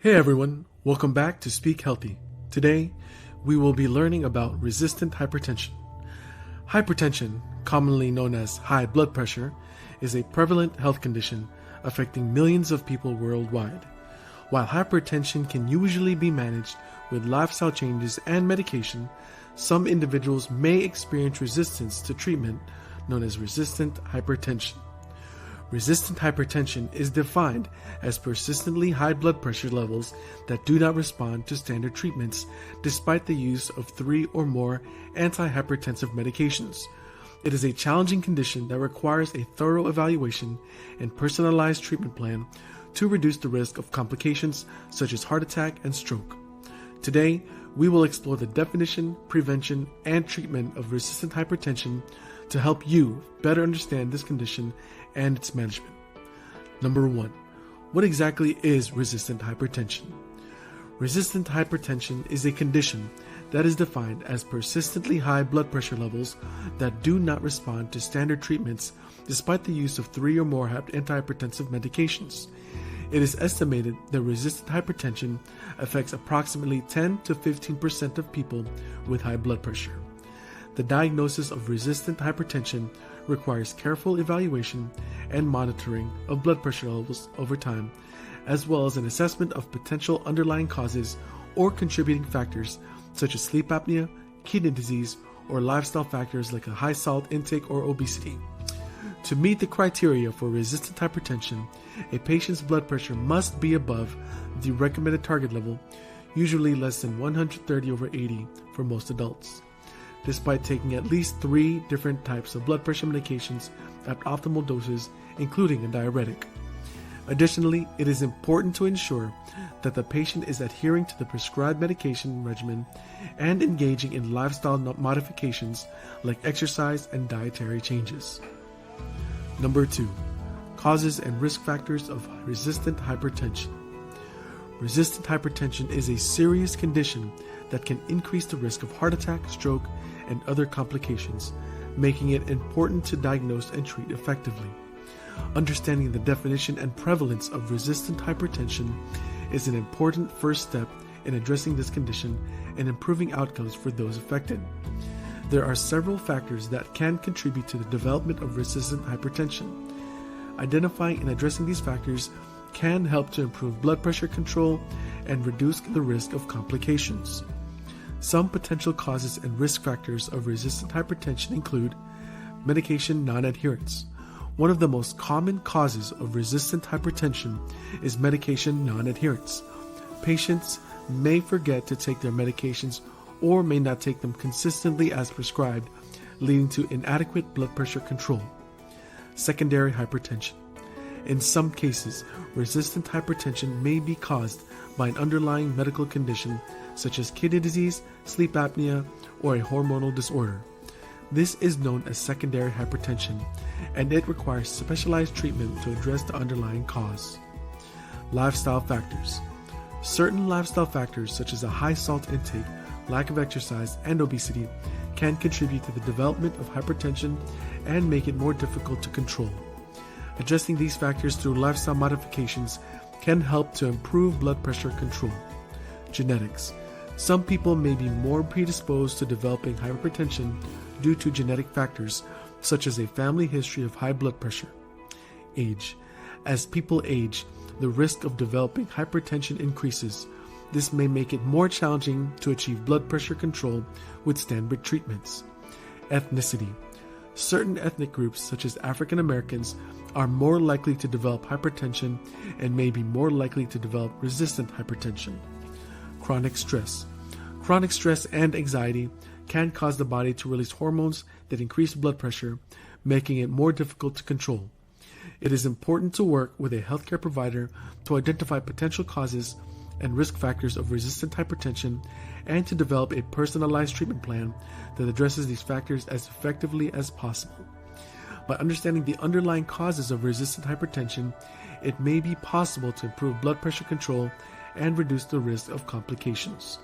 Hey everyone, welcome back to Speak Healthy. Today, we will be learning about resistant hypertension. Hypertension, commonly known as high blood pressure, is a prevalent health condition affecting millions of people worldwide. While hypertension can usually be managed with lifestyle changes and medication, some individuals may experience resistance to treatment known as resistant hypertension. Resistant hypertension is defined as persistently high blood pressure levels that do not respond to standard treatments despite the use of 3 or more antihypertensive medications. It is a challenging condition that requires a thorough evaluation and personalized treatment plan to reduce the risk of complications such as heart attack and stroke. Today, we will explore the definition, prevention, and treatment of resistant hypertension to help you better understand this condition and its management. Number 1. What exactly is resistant hypertension? Resistant hypertension is a condition that is defined as persistently high blood pressure levels that do not respond to standard treatments despite the use of 3 or more antihypertensive medications. It is estimated that resistant hypertension affects approximately 10 to 15% of people with high blood pressure. The diagnosis of resistant hypertension requires careful evaluation and monitoring of blood pressure levels over time, as well as an assessment of potential underlying causes or contributing factors such as sleep apnea, kidney disease, or lifestyle factors like a high salt intake or obesity. To meet the criteria for resistant hypertension, a patient's blood pressure must be above the recommended target level, usually less than 130/80 for most adults, despite taking at least 3 different types of blood pressure medications at optimal doses, including a diuretic. Additionally, it is important to ensure that the patient is adhering to the prescribed medication regimen and engaging in lifestyle modifications like exercise and dietary changes. Number 2. Causes and risk factors of resistant hypertension. Resistant hypertension is a serious condition that can increase the risk of heart attack, stroke, and other complications, making it important to diagnose and treat effectively. Understanding the definition and prevalence of resistant hypertension is an important first step in addressing this condition and improving outcomes for those affected. There are several factors that can contribute to the development of resistant hypertension. Identifying and addressing these factors can help to improve blood pressure control and reduce the risk of complications. Some potential causes and risk factors of resistant hypertension include medication non-adherence. One of the most common causes of resistant hypertension is medication non-adherence. Patients may forget to take their medications or may not take them consistently as prescribed, leading to inadequate blood pressure control. Secondary hypertension. In some cases, resistant hypertension may be caused by an underlying medical condition such as kidney disease, sleep apnea, or a hormonal disorder. This is known as secondary hypertension, and it requires specialized treatment to address the underlying cause. Lifestyle factors. Certain lifestyle factors such as a high salt intake, lack of exercise, and obesity can contribute to the development of hypertension and make it more difficult to control. Addressing these factors through lifestyle modifications can help to improve blood pressure control. Genetics. Some people may be more predisposed to developing hypertension due to genetic factors such as a family history of high blood pressure. Age. As people age, the risk of developing hypertension increases. This may make it more challenging to achieve blood pressure control with standard treatments. Ethnicity. Certain ethnic groups, such as African Americans, are more likely to develop hypertension and may be more likely to develop resistant hypertension. Chronic stress. Chronic stress and anxiety can cause the body to release hormones that increase blood pressure, making it more difficult to control. It is important to work with a healthcare provider to identify potential causes and risk factors of resistant hypertension and to develop a personalized treatment plan that addresses these factors as effectively as possible. By understanding the underlying causes of resistant hypertension, it may be possible to improve blood pressure control and reduce the risk of complications.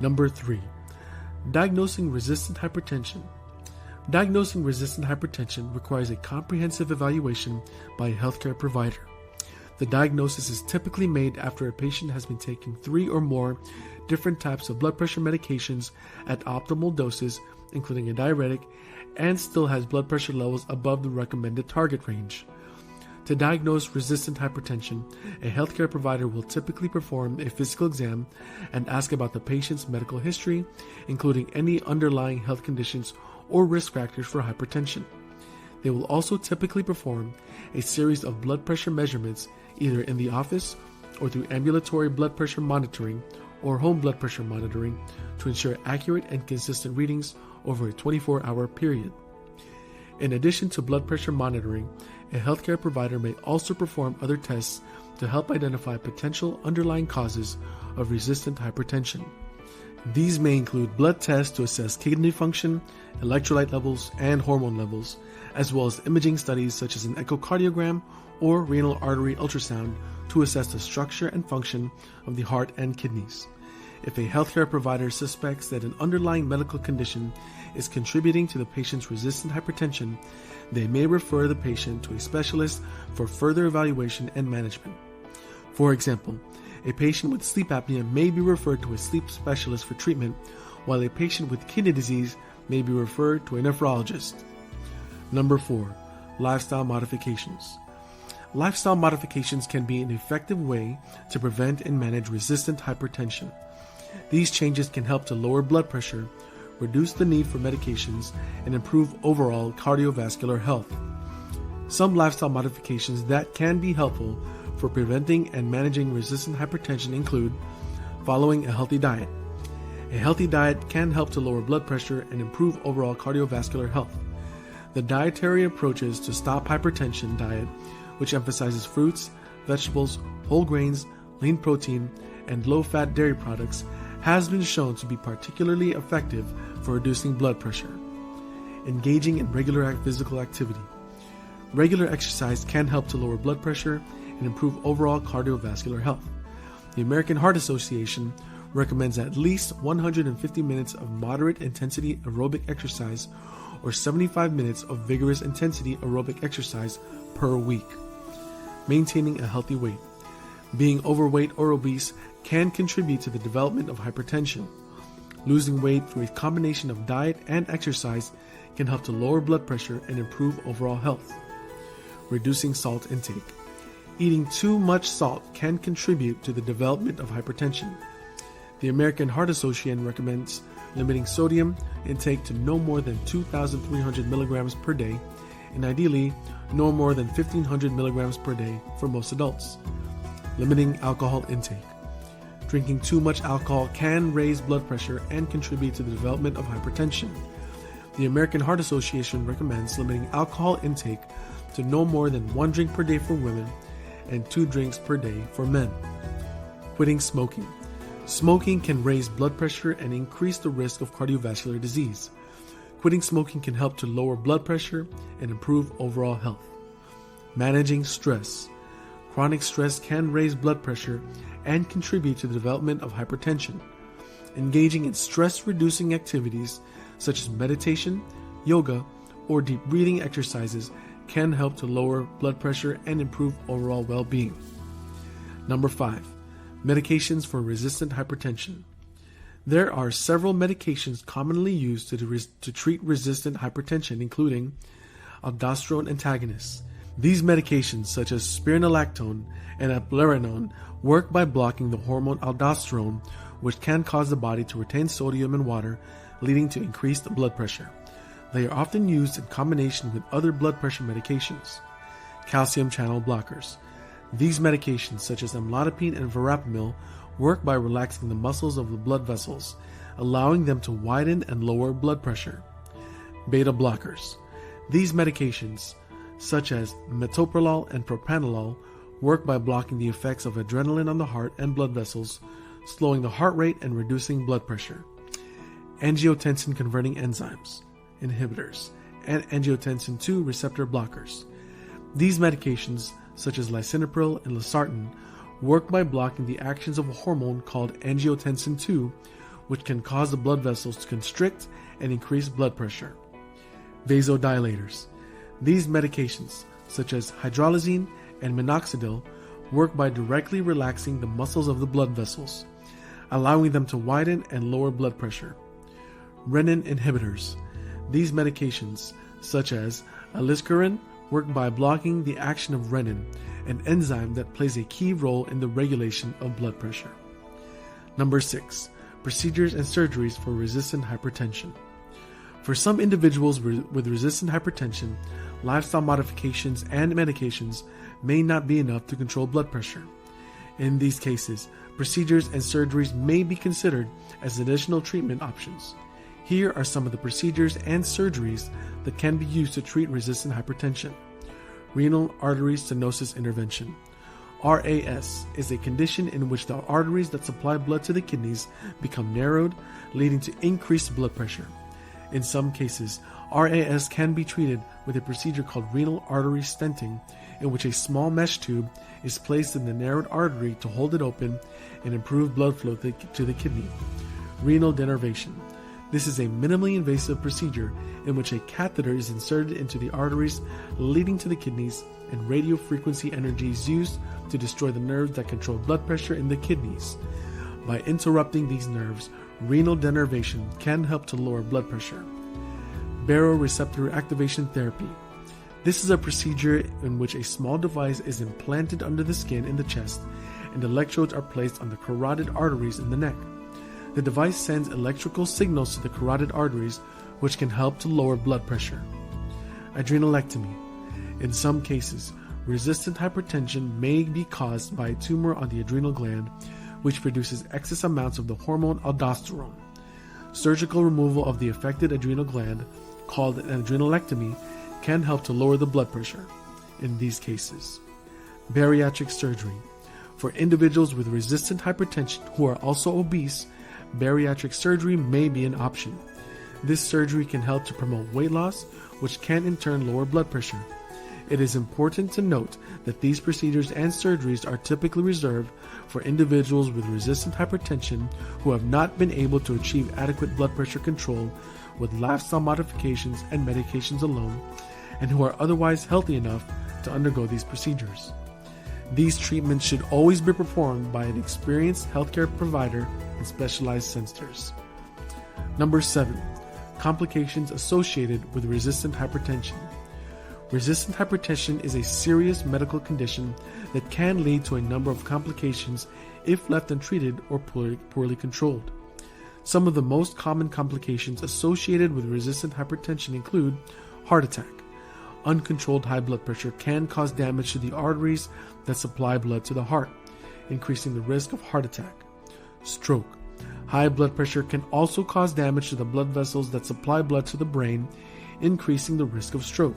Number 3. Diagnosing resistant hypertension. Diagnosing resistant hypertension requires a comprehensive evaluation by a healthcare provider. The diagnosis is typically made after a patient has been taking 3 or more different types of blood pressure medications at optimal doses, including a diuretic, and still has blood pressure levels above the recommended target range. To diagnose resistant hypertension, a healthcare provider will typically perform a physical exam and ask about the patient's medical history, including any underlying health conditions or risk factors for hypertension. They will also typically perform a series of blood pressure measurements either in the office or through ambulatory blood pressure monitoring or home blood pressure monitoring to ensure accurate and consistent readings over a 24-hour period. In addition to blood pressure monitoring, a healthcare provider may also perform other tests to help identify potential underlying causes of resistant hypertension. These may include blood tests to assess kidney function, electrolyte levels, and hormone levels, as well as imaging studies such as an echocardiogram or renal artery ultrasound to assess the structure and function of the heart and kidneys. If a healthcare provider suspects that an underlying medical condition is contributing to the patient's resistant hypertension, they may refer the patient to a specialist for further evaluation and management. For example, a patient with sleep apnea may be referred to a sleep specialist for treatment, while a patient with kidney disease may be referred to a nephrologist. Number 4. Lifestyle modifications. Lifestyle modifications can be an effective way to prevent and manage resistant hypertension. These changes can help to lower blood pressure, reduce the need for medications, and improve overall cardiovascular health. Some lifestyle modifications that can be helpful for preventing and managing resistant hypertension include following a healthy diet. A healthy diet can help to lower blood pressure and improve overall cardiovascular health. The dietary approaches to stop hypertension diet, which emphasizes fruits, vegetables, whole grains, lean protein, and low-fat dairy products, has been shown to be particularly effective for reducing blood pressure. Engaging in regular physical activity. Regular exercise can help to lower blood pressure and improve overall cardiovascular health. The American Heart Association recommends at least 150 minutes of moderate intensity aerobic exercise or 75 minutes of vigorous intensity aerobic exercise per week. Maintaining a healthy weight. Being overweight or obese can contribute to the development of hypertension. Losing weight through a combination of diet and exercise can help to lower blood pressure and improve overall health. Reducing salt intake. Eating too much salt can contribute to the development of hypertension. The American Heart Association recommends limiting sodium intake to no more than 2,300 milligrams per day, and ideally no more than 1,500 milligrams per day for most adults. Limiting alcohol intake. Drinking too much alcohol can raise blood pressure and contribute to the development of hypertension. The American Heart Association recommends limiting alcohol intake to no more than 1 drink per day for women and 2 drinks per day for men. Quitting smoking. Smoking can raise blood pressure and increase the risk of cardiovascular disease. Quitting smoking can help to lower blood pressure and improve overall health. Managing stress. Chronic stress can raise blood pressure and contribute to the development of hypertension. Engaging in stress-reducing activities such as meditation, yoga, or deep breathing exercises can help to lower blood pressure and improve overall well-being. Number 5. Medications for resistant hypertension. There are several medications commonly used to treat resistant hypertension, including aldosterone antagonists. These medications, such as spironolactone and eplerenone, work by blocking the hormone aldosterone, which can cause the body to retain sodium in water, leading to increased blood pressure. They are often used in combination with other blood pressure medications. Calcium channel blockers. These medications, such as amlodipine and verapamil, work by relaxing the muscles of the blood vessels, allowing them to widen and lower blood pressure. Beta blockers. These medications, such as metoprolol and propranolol, work by blocking the effects of adrenaline on the heart and blood vessels, slowing the heart rate and reducing blood pressure. Angiotensin converting enzymes inhibitors and angiotensin II receptor blockers. These medications, such as lisinopril and losartan, work by blocking the actions of a hormone called angiotensin II, which can cause the blood vessels to constrict and increase blood pressure. Vasodilators. These medications, such as hydralazine and minoxidil, work by directly relaxing the muscles of the blood vessels, allowing them to widen and lower blood pressure. Renin inhibitors. These medications, such as aliskiren, work by blocking the action of renin, an enzyme that plays a key role in the regulation of blood pressure. Number 6. Procedures and surgeries for resistant hypertension. For some individuals with resistant hypertension, lifestyle modifications and medications may not be enough to control blood pressure. In these cases, procedures and surgeries may be considered as additional treatment options. Here are some of the procedures and surgeries that can be used to treat resistant hypertension. Renal artery stenosis intervention. RAS is a condition in which the arteries that supply blood to the kidneys become narrowed, leading to increased blood pressure. In some cases, RAS can be treated with a procedure called renal artery stenting, in which a small mesh tube is placed in the narrowed artery to hold it open and improve blood flow to the kidney. Renal denervation. This is a minimally invasive procedure in which a catheter is inserted into the arteries leading to the kidneys, and radio frequency energy is used to destroy the nerves that control blood pressure in the kidneys. By interrupting these nerves, renal denervation can help to lower blood pressure. Baroreceptor activation therapy. This is a procedure in which a small device is implanted under the skin in the chest, and electrodes are placed on the carotid arteries in the neck. The device sends electrical signals to the carotid arteries, which can help to lower blood pressure. Adrenalectomy. In some cases, resistant hypertension may be caused by a tumor on the adrenal gland, which produces excess amounts of the hormone aldosterone. Surgical removal of the affected adrenal gland, called an adrenalectomy, can help to lower the blood pressure. In these cases, bariatric surgery. For individuals with resistant hypertension who are also obese, bariatric surgery may be an option. This surgery can help to promote weight loss, which can in turn lower blood pressure. It is important to note that these procedures and surgeries are typically reserved for individuals with resistant hypertension who have not been able to achieve adequate blood pressure control with lifestyle modifications and medications alone, and who are otherwise healthy enough to undergo these procedures. These treatments should always be performed by an experienced healthcare provider and specialized centers. Number 7. Complications associated with resistant hypertension. Resistant hypertension is a serious medical condition that can lead to a number of complications if left untreated or poorly controlled. Some of the most common complications associated with resistant hypertension include heart attack. Uncontrolled high blood pressure can cause damage to the arteries that supply blood to the heart, increasing the risk of heart attack. Stroke. High blood pressure can also cause damage to the blood vessels that supply blood to the brain, increasing the risk of stroke.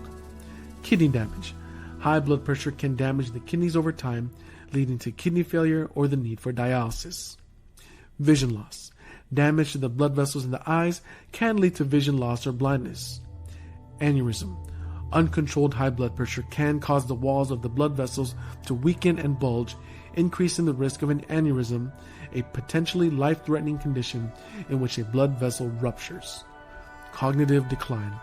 Kidney damage. High blood pressure can damage the kidneys over time, leading to kidney failure or the need for dialysis. Vision loss. Damage to the blood vessels in the eyes can lead to vision loss or blindness. Aneurysm. Uncontrolled high blood pressure can cause the walls of the blood vessels to weaken and bulge, increasing the risk of an aneurysm, a potentially life-threatening condition in which a blood vessel ruptures. Cognitive decline.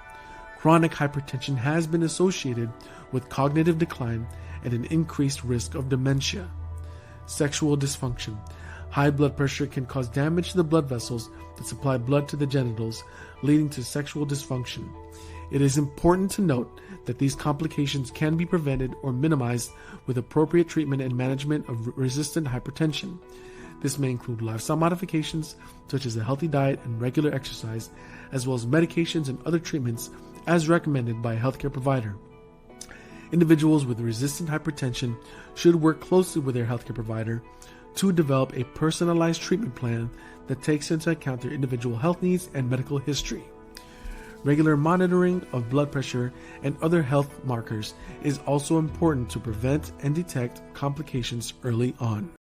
Chronic hypertension has been associated with cognitive decline and an increased risk of dementia. Sexual dysfunction. High blood pressure can cause damage to the blood vessels that supply blood to the genitals, leading to sexual dysfunction. It is important to note that these complications can be prevented or minimized with appropriate treatment and management of resistant hypertension. This may include lifestyle modifications such as a healthy diet and regular exercise, as well as medications and other treatments as recommended by a healthcare provider. Individuals with resistant hypertension should work closely with their healthcare provider to develop a personalized treatment plan that takes into account their individual health needs and medical history. Regular monitoring of blood pressure and other health markers is also important to prevent and detect complications early on.